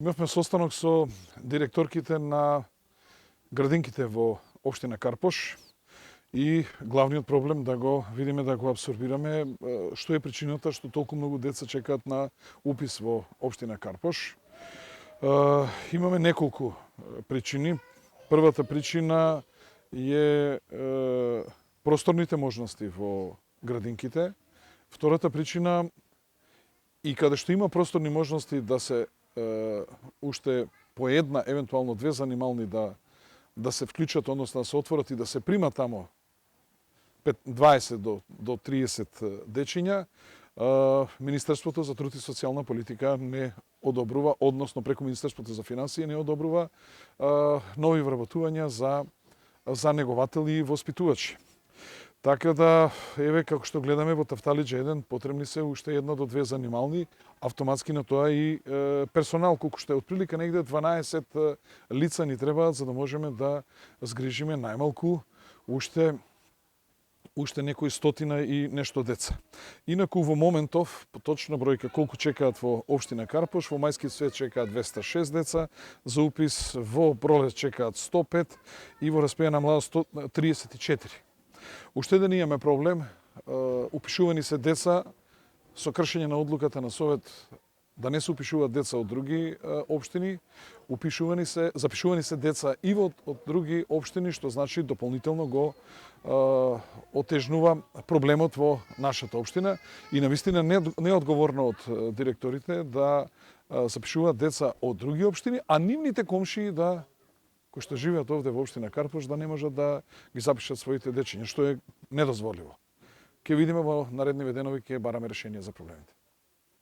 Имавме состанок со директорките на градинките во општина Карпош и главниот проблем да го видиме, да го абсорбираме, што е причината што толку многу деца чекаат на упис во општина Карпош. Имаме неколку причини. Првата причина е просторните можности во градинките. Втората причина, и каде што има просторни можности да се уште по една, евентуално две занимални да се вклучат, односно да се отворат и да се прима тамо 20 до 30 дечиња, Министерството за труд и социјална политика не одобрува, односно преку Министерството за финансии не одобрува нови вработувања за негователи и воспитувачи. Така да, еве, како што гледаме во Тафталиџа 1, потребни се уште една до две занимални, автоматски на тоа и персонал, колку што е отприлика негде 12 лица ни требаат за да можеме да згрижиме најмалку уште некои стотина и нешто деца. Инаку во моментов, по точна бројка колку чекаат во општина Карпош, во Мајски свет чекаат 206 деца за упис, во пролет чекаат 105 и во распејана младост 34. Уште еден имаме проблем, упишувани се деца со кршење на одлуката на Совет да не се упишуваат деца од други општини, запишувани се деца и од други општини, што значи дополнително го отежнува проблемот во нашата општина и навистина неодговорно од директорите да запишуваат деца од други општини, а нивните комшии кои што живеат овде во општина Карпош да не можат да ги запишат своите дечиња, што е недозволиво. Ќе видиме во наредни денови, ќе бараме решение за проблемите.